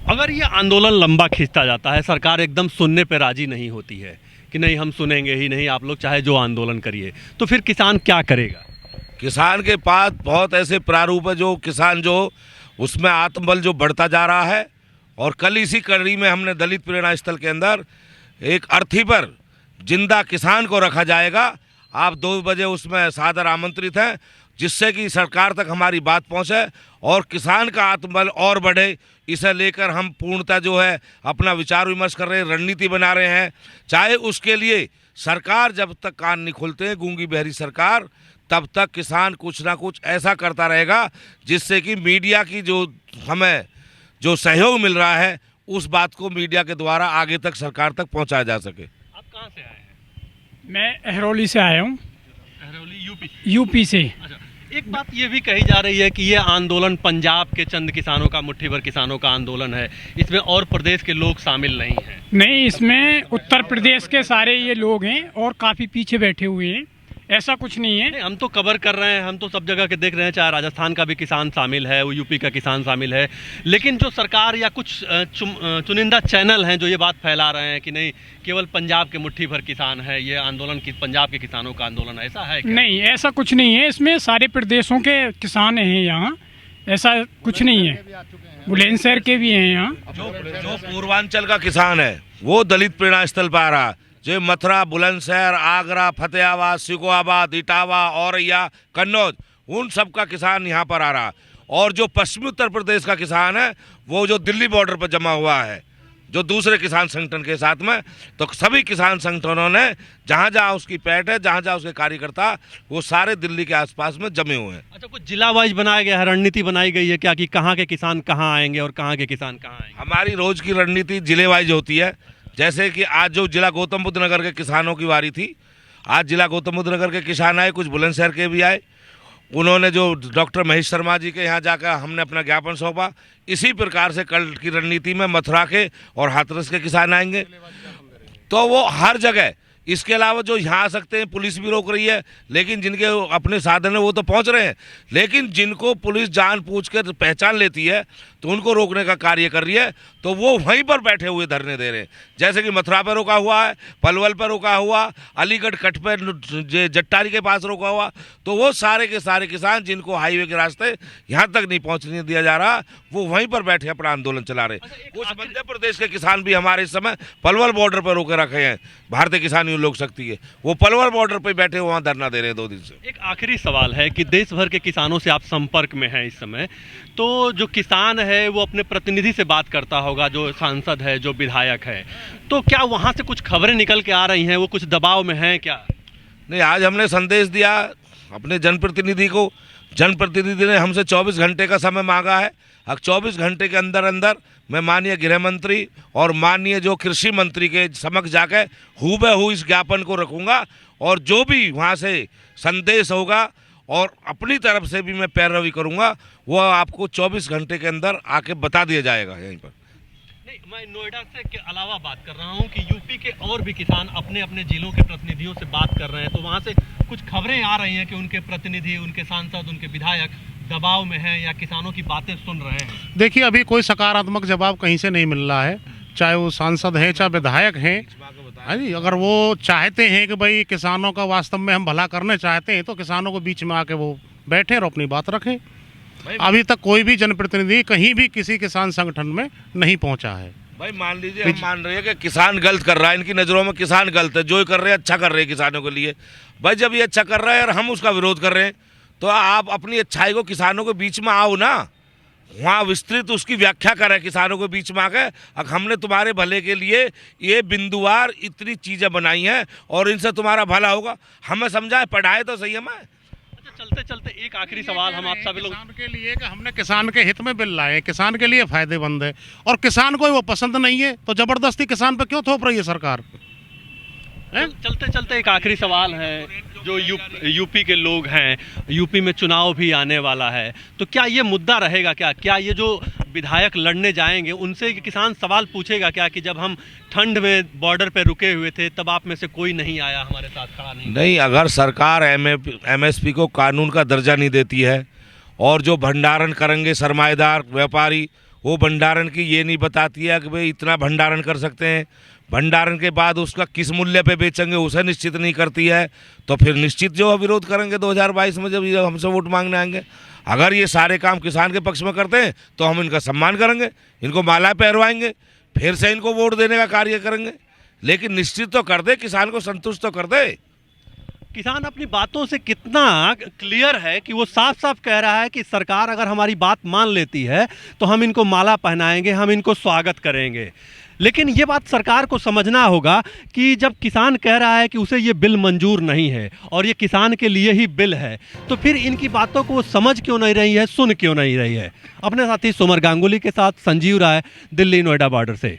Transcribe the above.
अगर ये आंदोलन लंबा खिंचता जाता है, सरकार एकदम सुनने पे राजी नहीं होती है कि नहीं हम सुनेंगे ही नहीं, आप लोग चाहे जो आंदोलन करिए, तो फिर किसान क्या करेगा? किसान के पास बहुत ऐसे प्रारूप है जो किसान जो उसमें आत्मबल जो बढ़ता जा रहा है। और कल इसी कड़ी में हमने दलित प्रेरणा स्थल के अंदर एक अर्थी पर जिंदा किसान को रखा जाएगा। आप 2 बजे उसमें सादर आमंत्रित हैं, जिससे कि सरकार तक हमारी बात पहुंचे और किसान का आत्मबल और बढ़े। इसे लेकर हम पूर्णतः जो है अपना विचार विमर्श कर रहे हैं, रणनीति बना रहे हैं। चाहे उसके लिए सरकार जब तक कान नहीं खोलते हैं, गूंगी बहरी सरकार, तब तक किसान कुछ ना कुछ ऐसा करता रहेगा जिससे कि मीडिया की जो हमें जो सहयोग मिल रहा है उस बात को मीडिया के द्वारा आगे तक सरकार तक पहुंचाया जा सके। आप कहाँ से आए हैं? मैं अहरौली से आया हूँ। अहरौली यूपी से। अच्छा, एक बात ये भी कही जा रही है कि ये आंदोलन पंजाब के चंद किसानों का, मुट्ठी भर किसानों का आंदोलन है, इसमें और प्रदेश के लोग शामिल नहीं हैं। नहीं, इसमें उत्तर प्रदेश के सारे ये लोग हैं और काफ़ी पीछे बैठे हुए हैं, ऐसा कुछ नहीं है। हम तो कवर कर रहे हैं, हम तो सब जगह के देख रहे हैं, चाहे राजस्थान का भी किसान शामिल है, वो यूपी का किसान शामिल है, लेकिन जो सरकार या कुछ चुनिंदा चैनल हैं जो ये बात फैला रहे हैं कि नहीं केवल पंजाब के मुट्ठी भर किसान है, ये आंदोलन पंजाब के किसानों का आंदोलन, ऐसा है क्या? नहीं, ऐसा कुछ नहीं है, इसमें सारे प्रदेशों के किसान हैं यहाँ, ऐसा कुछ नहीं है। बुलंदशहर के भी हैं यहाँ। जो पूर्वांचल का किसान है वो दलित प्रेरणा स्थल पर आ रहा है। जो मथुरा, बुलंदशहर, आगरा, फतेहाबाद, सिकोहाबाद, इटावा, औरैया, कन्नौज, उन सब का किसान यहाँ पर आ रहा। और जो पश्चिमी उत्तर प्रदेश का किसान है वो जो दिल्ली बॉर्डर पर जमा हुआ है जो दूसरे किसान संगठन के साथ में, तो सभी किसान संगठनों ने जहाँ जहाँ उसकी पैठ है, जहाँ जहाँ उसके कार्यकर्ता, वो सारे दिल्ली के आसपास में जमे हुए हैं। अच्छा, कुछ जिला वाइज बनाया गया है, रणनीति बनाई गई है क्या कि कहाँ के किसान कहाँ आएंगे और कहाँ के किसान कहाँ आएंगे? हमारी रोज की रणनीति जिले वाइज होती है। जैसे कि आज जो जिला गौतम बुद्ध नगर के किसानों की वारी थी, आज जिला गौतम बुद्ध नगर के किसान आए, कुछ बुलंदशहर के भी आए। उन्होंने जो डॉक्टर महेश शर्मा जी के यहाँ जाकर हमने अपना ज्ञापन सौंपा। इसी प्रकार से कल की रणनीति में मथुरा के और हाथरस के किसान आएंगे। तो वो हर जगह, इसके अलावा जो यहाँ आ सकते हैं पुलिस भी रोक रही है, लेकिन जिनके अपने साधन है वो तो पहुँच रहे हैं, लेकिन जिनको पुलिस जान पूछ कर पहचान लेती है तो उनको रोकने का कार्य कर रही है, तो वो वहीं पर बैठे हुए धरने दे रहे हैं। जैसे कि मथुरा पर रोका हुआ है, पलवल पर रोका हुआ, अलीगढ़ कट पर जट्टारी के पास रोका हुआ। तो वो सारे के सारे किसान जिनको हाईवे के रास्ते यहाँ तक नहीं पहुँचने दिया जा रहा, वो वहीं पर बैठे अपना आंदोलन चला रहे। कुछ मध्य प्रदेश के किसान भी हमारे इस समय पलवल बॉर्डर पर रोके रखे हैं। भारतीय किसान लोक शक्ति है, वो पलवल बॉर्डर पर बैठे वहाँ धरना दे रहे हैं 2 दिन से। एक आखिरी सवाल है कि देश भर के किसानों से आप संपर्क में हैं इस समय, तो जो किसान है वो अपने प्रतिनिधि से बात करता होगा, जो सांसद है, जो विधायक है, तो क्या वहाँ से कुछ खबरें निकल के आ रही हैं, वो कुछ दबाव में हैं क्या? नहीं, आज हमने संदेश दिया अपने जनप्रतिनिधि को। जनप्रतिनिधि ने हमसे 24 घंटे का समय मांगा है। अब 24 घंटे के अंदर अंदर मैं माननीय गृह मंत्री और माननीय जो कृषि मंत्री के समक्ष जाकर हूबहू इस ज्ञापन को रखूंगा, और जो भी वहाँ से संदेश होगा और अपनी तरफ से भी मैं पैरवी करूंगा, वो आपको 24 घंटे के अंदर आके बता दिया जाएगा यहीं पर। नहीं, मैं नोएडा से के अलावा बात कर रहा हूँ कि यूपी के और भी किसान अपने अपने जिलों के प्रतिनिधियों से बात कर रहे हैं, तो वहाँ से कुछ खबरें आ रही हैं कि उनके प्रतिनिधि, उनके सांसद, उनके विधायक दबाव में हैं या किसानों की बातें सुन रहे हैं। देखिए, अभी कोई सकारात्मक जवाब कहीं से नहीं मिल रहा है, चाहे वो सांसद हैं चाहे विधायक हैं। हाँ जी, अगर वो चाहते हैं कि भाई किसानों का वास्तव में हम भला करना चाहते हैं, तो किसानों को बीच में आके वो बैठे और अपनी बात रखें। अभी तक कोई भी जनप्रतिनिधि कहीं भी किसी किसान संगठन में नहीं पहुंचा है। भाई मान लीजिए, हम मान रहे हैं कि किसान गलत कर रहा है, इनकी नज़रों में किसान गलत है, जो कर रहे हैं अच्छा कर रहे हैं किसानों के लिए। भाई जब ये अच्छा कर रहा है और हम उसका विरोध कर रहे हैं, तो आप अपनी अच्छाई को किसानों के बीच में आओ ना, वहाँ विस्तृत उसकी व्याख्या करें किसानों के बीच में आकर। अब हमने तुम्हारे भले के लिए ये बिंदुवार इतनी चीज़ें बनाई हैं और इनसे तुम्हारा भला होगा, हमें समझाए, पढ़ाए तो सही हमें। चलते चलते एक आखिरी सवाल हम आप सभी लोग किसान के लिए कि हमने किसान के हित में बिल लाए, किसान के लिए फायदेमंद है, और किसान को वो पसंद नहीं है, तो जबरदस्ती किसान पे क्यों थोप रही है सरकार? चलते चलते एक आखिरी सवाल है, जो यूपी के लोग हैं, यूपी में चुनाव भी आने वाला है, तो क्या ये मुद्दा रहेगा क्या ये जो विधायक लड़ने जाएंगे उनसे किसान सवाल पूछेगा क्या कि जब हम ठंड में बॉर्डर पे रुके हुए थे तब आप में से कोई नहीं आया हमारे साथ खड़ा नहीं? अगर सरकार MSP को कानून का दर्जा नहीं देती है और जो भंडारण करेंगे सरमाएदार व्यापारी वो भंडारण की ये नहीं बताती है कि भाई इतना भंडारण कर सकते हैं। भंडारण के बाद उसका किस मूल्य पे बेचेंगे उसे निश्चित नहीं करती है। तो फिर निश्चित जो है विरोध करेंगे 2022 में जब ये हमसे वोट मांगने आएंगे। अगर ये सारे काम किसान के पक्ष में करते हैं तो हम इनका सम्मान करेंगे, इनको माला पहरवाएंगे, फिर से इनको वोट देने का कार्य करेंगे। लेकिन निश्चित तो कर दे, किसान को संतुष्ट तो कर दे। किसान अपनी बातों से कितना क्लियर है कि वो साफ साफ कह रहा है कि सरकार अगर हमारी बात मान लेती है तो हम इनको माला पहनाएंगे, हम इनको स्वागत करेंगे। लेकिन ये बात सरकार को समझना होगा कि जब किसान कह रहा है कि उसे ये बिल मंजूर नहीं है और ये किसान के लिए ही बिल है, तो फिर इनकी बातों को वो समझ क्यों नहीं रही है, सुन क्यों नहीं रही है। अपने साथी सुमर गांगुली के साथ संजीव राय, दिल्ली नोएडा बॉर्डर से।